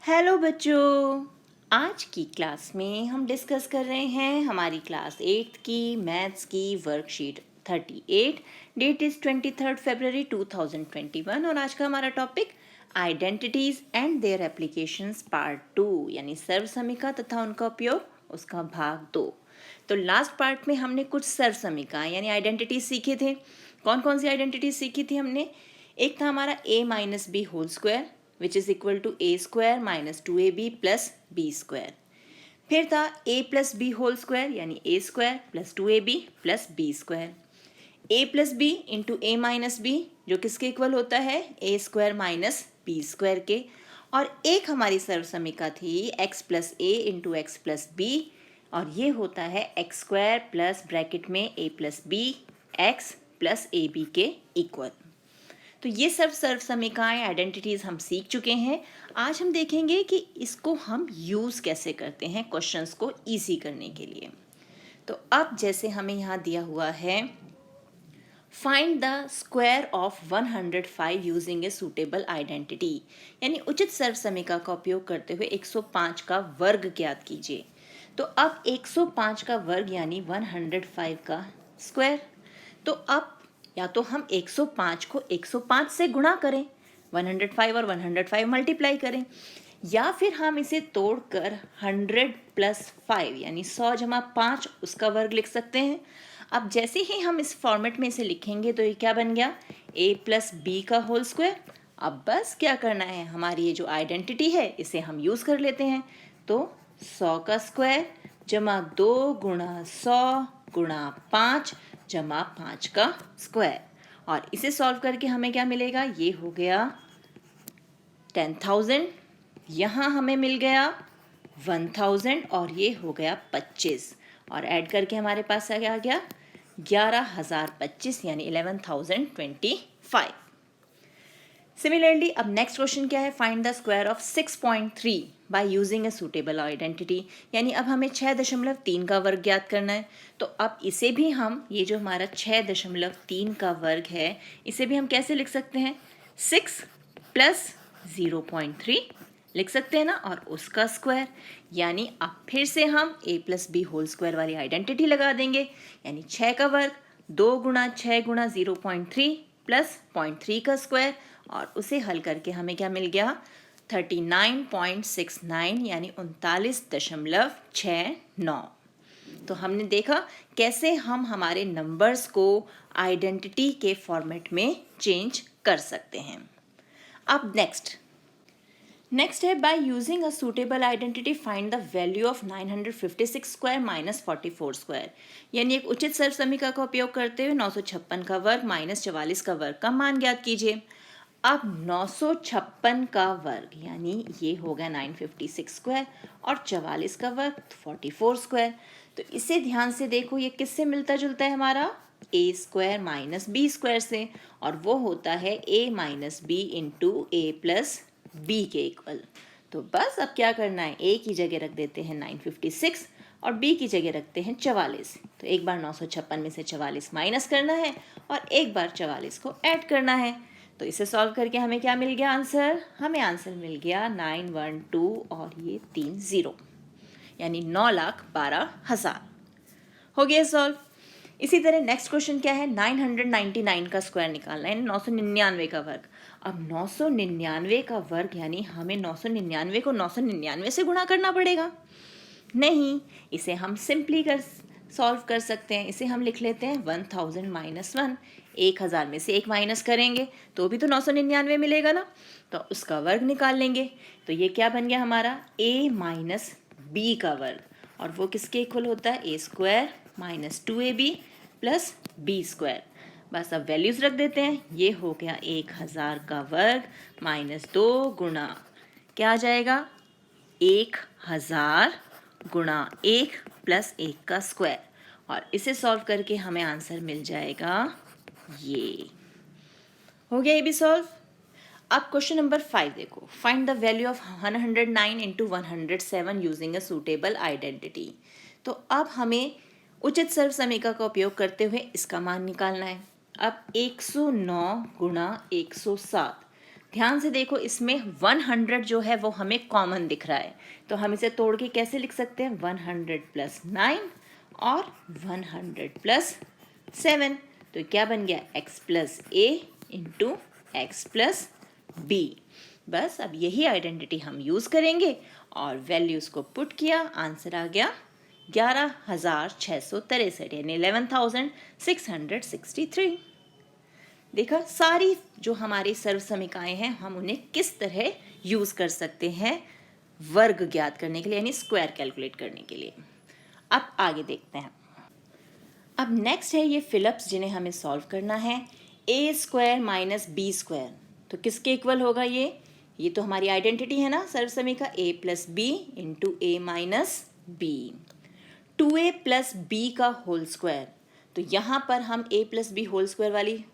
Hello बच्चों, आज की क्लास में हम डिस्कस कर रहे हैं हमारी क्लास 8th की मैथ्स की वर्कशीट 38। डेट इज़ 23 फरवरी 2021 और आज का हमारा topic identities and their applications part 2 यानी सर्वसमीका तथा उनका उपयोग उसका भाग 2। तो लास्ट पार्ट में हमने कुछ सर्वसमीका यानी आइडेंटिटीज सीखे थे। कौन कौन सी आइडेंटिटीज सीखी थी हमने? एक था हमारा a minus B whole square which is equal to A square minus 2ab plus B square. फिर था a plus B whole square यानी A square plus 2ab plus B square. a plus B into A minus B जो किसके equal होता है A square minus B square के। और एक हमारी सर्वसमीका थी x plus A into X plus B और ये होता है एक्स स्क्वायर प्लस ब्रैकेट में A plus B X plus A B के इक्वल। तो ये सब सर्वसमीकाएं आइडेंटिटीज़ हम सीख चुके हैं। आज हम देखेंगे कि इसको हम यूज़ कैसे करते हैं क्वेश्चंस को ईजी करने के लिए। तो अब जैसे हमें यहाँ दिया हुआ है find the square of 105 using a suitable identity यानी उचित सर्वसमीका का उपयोग करते हुए 105 का वर्ग ज्ञात कीजिए। तो अब 105 का वर्ग यानी 105 का स्क्वायर। तो अब या तो हम 105 को 105 से गुणा करें, 105 और 105 मल्टीप्लाई करें, या फिर हम इसे तोड़कर 100 प्लस 5 यानी 100 जमा 5 उसका वर्ग लिख सकते हैं। अब जैसे ही हम इस फॉर्मेट में इसे लिखेंगे तो ये क्या बन गया a प्लस बी का होल स्क्वायर। अब बस क्या करना है, हमारी ये जो आइडेंटिटी है इसे हम यूज़ कर लेते हैं। तो 100 का स्क्वायर जमा 2 गुणा 100 गुणा 5 जमा 5 का स्क्वायर और इसे सॉल्व करके हमें क्या मिलेगा, ये हो गया 10,000, यहाँ हमें मिल गया 1,000 और ये हो गया 25 और ऐड करके हमारे पास आ गया 11,025 यानी 11,025। सिमिलरली अब नेक्स्ट क्वेश्चन क्या है, find the square of 6.3 by using a suitable identity यानी अब हमें 6.3 का वर्ग ज्ञात करना है। तो अब इसे भी हम ये जो हमारा 6.3 का वर्ग है इसे भी हम कैसे लिख सकते हैं, 6 प्लस 0.3 लिख सकते हैं ना, और उसका स्क्वायर यानी अब फिर से हम a plus B whole square वाली आइडेंटिटी लगा देंगे यानी 6 का वर्ग 2 गुणा 6 गुणा 0.3 प्लस 0.3 का स्क्वायर और उसे हल करके हमें क्या मिल गया 39.69 यानी 39.69। तो हमने देखा कैसे हम हमारे नंबर्स को आइडेंटिटी के फॉर्मेट में चेंज कर सकते हैं। अब नेक्स्ट है by using a suitable identity find the value of 956 square minus 44 square यानी एक उचित सर्वसमीका का उपयोग करते हुए 956 का वर्ग माइनस 44 का वर्ग का मान ज्ञात कीजिए। अब 956 का वर्ग यानी ये हो गया 956 स्क्वायर और 44 का वर्ग 44 स्क्वायर। तो इसे ध्यान से देखो, ये किससे मिलता जुलता है, हमारा ए स्क्वायर माइनस बी स्क्वायर से, और वो होता है ए minus B into A plus B के इक्वल। तो बस अब क्या करना है, ए की जगह रख देते हैं 956 और बी की जगह रखते हैं 44। तो एक बार 956 में से 44 माइनस करना है और एक बार 44 को ऐड करना है। तो इसे सॉल्व करके हमें क्या मिल गया आंसर, हमें आंसर मिल गया 912 और ये 3 0 यानी 9,12,000 हो गया सॉल्व। इसी तरह नेक्स्ट क्वेश्चन क्या है, 999 का स्क्वायर निकालना है, 999 का वर्ग। अब 999 का वर्ग यानी हमें 999 को 999 से गुणा करना पड़ेगा। नहीं, इसे हम सिंपली सॉल्व कर सकते हैं। इसे हम लिख लेते हैं 1000 माइनस 1, 1000 में से 1 माइनस करेंगे तो भी तो 999 मिलेगा ना, तो उसका वर्ग निकाल लेंगे। तो ये क्या बन गया हमारा a माइनस बी का वर्ग और वो किसके इक्वल होता है, A square minus 2ab plus B square. बस अब वैल्यूज़ रख देते हैं, ये हो गया 1000 का वर्ग माइनस 2 गुणा क्या आ जाएगा 1000 गुणा 1 प्लस 1 का स्क्वायर और इसे सॉल्व करके हमें आंसर मिल जाएगा, ये हो गया ये भी सॉल्व। अब क्वेश्चन नंबर 5 देखो, find the value of 109 into 107 using a suitable identity. तो अब हमें उचित सर्वसमीका का उपयोग करते हुए इसका मान निकालना है। अब 109 गुणा 107 ध्यान से देखो, इसमें 100 जो है वो हमें कॉमन दिख रहा है, तो हम इसे तोड़ के कैसे लिख सकते हैं, 100 प्लस 9 और 100 प्लस 7, तो क्या बन गया, x plus A into X plus B. बस अब यही आइडेंटिटी हम यूज़ करेंगे और वैल्यूज़ को पुट किया, आंसर आ गया 11,663 यानी 11,663। देखा, सारी जो हमारी सर्व समीकाएं हैं हम उन्हें किस तरह यूज़ कर सकते हैं वर्ग ज्ञात करने के लिए, यानी स्क्वायर कैलकुलेट करने के लिए। अब आगे देखते हैं। अब नेक्स्ट है ये फिलिप्स, जिन्हें हमें सॉल्व करना है। A square minus B square, तो किसके इक्वल होगा ये तो हमारी आइडेंटिटी है ना सर्व समीका, A plus B into A minus B. 2a plus B का होल स्क्वायर, तो यहाँ पर हम a plus B whole square वाली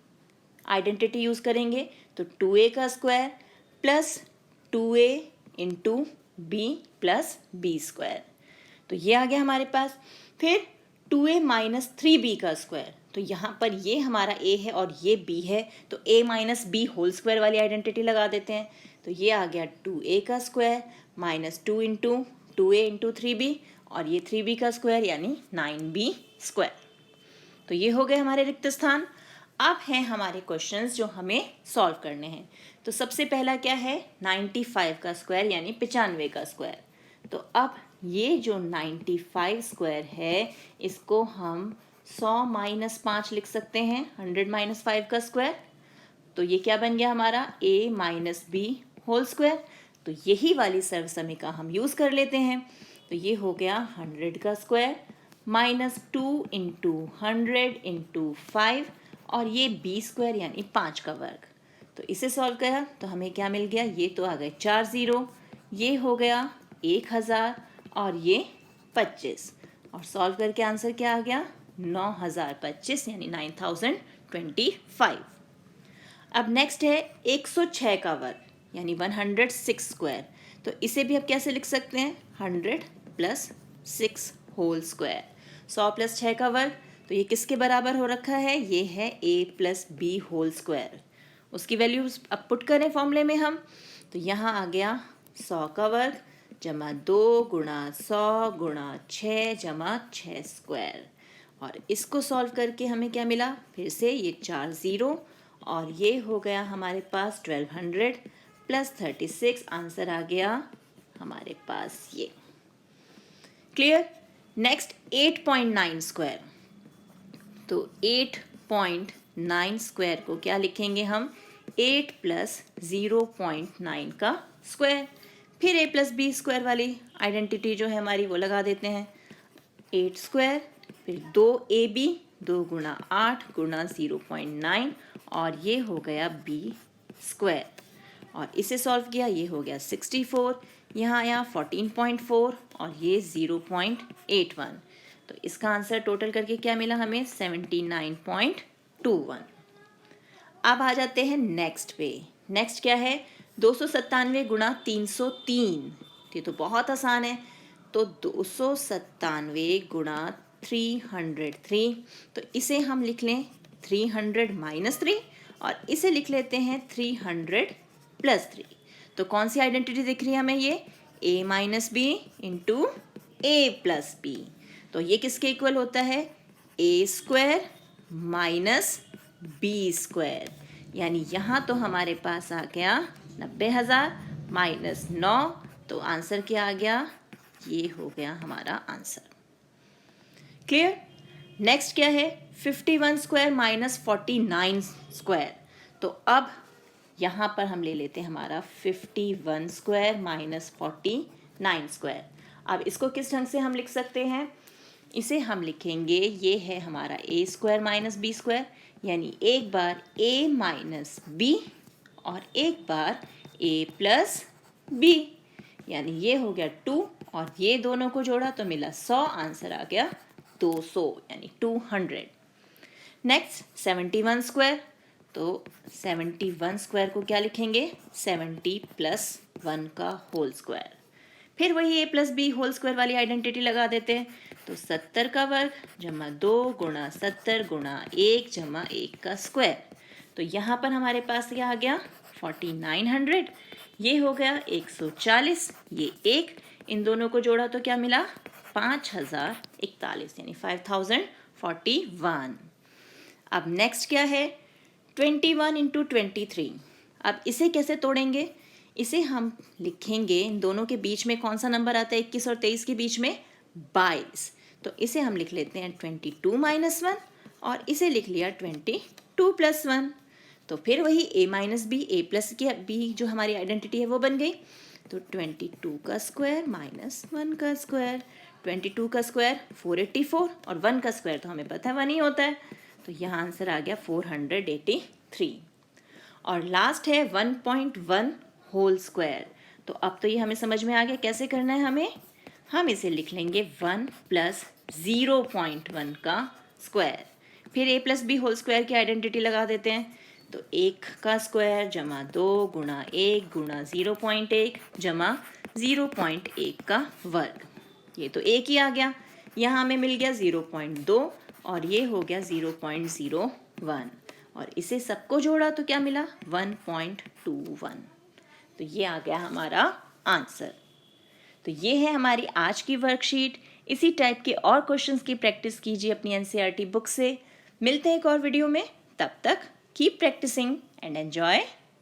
आइडेंटिटी यूज़ करेंगे, तो 2a का square plus 2a into B plus B square, तो ये आ गया हमारे पास। फिर 2a माइनस 3b का स्क्वायर, तो यहाँ पर ये हमारा a है और ये b है, तो a minus B whole square वाली आइडेंटिटी लगा देते हैं, तो ये आ गया 2a का square minus 2 into 2a into 3b और ये 3b का स्क्वायर यानी 9b स्क्वायर। तो ये हो गए हमारे रिक्त स्थान। अब हैं हमारे क्वेश्चंस जो हमें सॉल्व करने हैं। तो सबसे पहला क्या है, 95 का स्क्वायर यानी 95 का स्क्वायर। तो अब ये जो 95 स्क्वायर है इसको हम 100 माइनस 5 लिख सकते हैं, 100 माइनस 5 का स्क्वायर, तो ये क्या बन गया हमारा a minus B whole square. तो यही वाली सर्व समीका हम यूज़ कर लेते हैं, तो ये हो गया 100 का स्क्वायर माइनस 2 इंटू 100 इंटू 5 और ये b स्क्वायर यानी 5 का वर्ग। तो इसे सॉल्व करा तो हमें क्या मिल गया, ये तो आ गए 4 0, ये हो गया 1000 और ये 25, और सॉल्व करके आंसर क्या आ गया, 9025 यानी 9025। अब नेक्स्ट है 106 का वर्ग यानी 106 स्क्वायर, तो इसे भी अब कैसे लिख सकते हैं, 100 प्लस 6 होल स्क्वायर, 100 प्लस 6 का वर्ग, तो ये किसके बराबर हो रखा है, ये है a plus B whole square. उसकी वैल्यू अब पुट करें फॉर्मूले में हम, तो यहाँ आ गया 100 का वर्ग जमा 2 गुणा 100 गुणा 6 जमा 6 स्क्वायर, और इसको सॉल्व करके हमें क्या मिला, फिर से ये 4 0 और ये हो गया हमारे पास 1200 प्लस 36, आंसर आ गया हमारे पास ये। क्लियर। नेक्स्ट 8.9 स्क्वायर, तो 8.9 स्क्वायर को क्या लिखेंगे हम, 8 प्लस 0.9 का स्क्वायर, फिर a प्लस बी स्क्वायर वाली आइडेंटिटी जो है हमारी वो लगा देते हैं, 8 स्क्वायर फिर 2ab 2 गुणा 8 गुणा 0.9 और ये हो गया b स्क्वायर, और इसे सॉल्व किया, ये हो गया 64, यहाँ आया 14.4 और ये 0.81, तो इसका आंसर टोटल करके क्या मिला हमें, 79.21। अब आ जाते हैं नेक्स्ट पे। नेक्स्ट क्या है, 297 गुणा 303, ये तो बहुत आसान है, तो 297 गुणा 303, तो इसे हम लिख लें 300 माइनस 3 और इसे लिख लेते हैं 300 प्लस 3, तो कौन सी आइडेंटिटी दिख रही है हमें, ये a minus B into A plus B, तो ये किसके इक्वल होता है, a square minus B square, यानी यहाँ तो हमारे पास आ गया 90,000 माइनस 9, तो आंसर क्या आ गया, ये हो गया हमारा आंसर। क्लियर। नेक्स्ट क्या है, 51 स्क्वायर माइनस 49 स्क्वायर, तो अब यहाँ पर हम ले लेते हैं हमारा 51 स्क्वायर माइनस 49 स्क्वायर। अब इसको किस ढंग से हम लिख सकते हैं, इसे हम लिखेंगे, ये है हमारा a square minus B square, यानी एक बार a माइनस बी और एक बार a प्लस बी, यानी ये हो गया 2 और ये दोनों को जोड़ा तो मिला 100, आंसर आ गया 200 यानी 200। नेक्स्ट 71 स्क्वायर, तो 71 स्क्वायर को क्या लिखेंगे, 70 प्लस 1 का होल स्क्वायर, फिर वही a plus B whole square वाली आइडेंटिटी लगा देते हैं, तो 70 का वर्ग जमा 2 गुणा 70 गुणा 1 जमा 1 का स्क्वायर, तो यहाँ पर हमारे पास क्या आ गया 4900, ये हो गया 140, ये एक, इन दोनों को जोड़ा तो क्या मिला 5041 यानी 5041। अब नेक्स्ट क्या है 21 इंटू 23। अब इसे कैसे तोड़ेंगे, इसे हम लिखेंगे, इन दोनों के बीच में कौन सा नंबर आता है 21 और 23 के बीच में 22, तो इसे हम लिख लेते हैं 22 माइनस 1 और इसे लिख लिया 22 प्लस 1। तो फिर वही a minus B A plus की बी जो हमारी आइडेंटिटी है वो बन गई। तो 22 का स्क्वायर माइनस 1 का स्क्वायर, 22 का स्क्वायर 484 और 1 का स्क्वायर तो हमें पता है 1 ही होता है, तो यहाँ आंसर आ गया 483। और लास्ट है 1.1 होल स्क्वायर। तो अब तो ये हमें समझ में आ गया कैसे करना है हमें, हम इसे लिख लेंगे 1 प्लस 0.1 का स्क्वायर, फिर a plus B whole square की आइडेंटिटी लगा देते हैं। तो 1 का स्क्वायर जमा 2 गुणा 1 गुणा 0.1 जमा 0.1 का वर्ग, ये तो एक ही आ गया। यहाँ हमें मिल गया 0.2 और ये हो गया 0.01 और इसे सबको जोड़ा तो क्या मिला 1.21। तो ये आ गया हमारा आंसर। तो ये है हमारी आज की वर्कशीट। इसी टाइप के और क्वेश्चंस की प्रैक्टिस कीजिए अपनी एनसीईआरटी बुक से। मिलते हैं एक और वीडियो में, तब तक keep practising and enjoy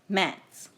maths.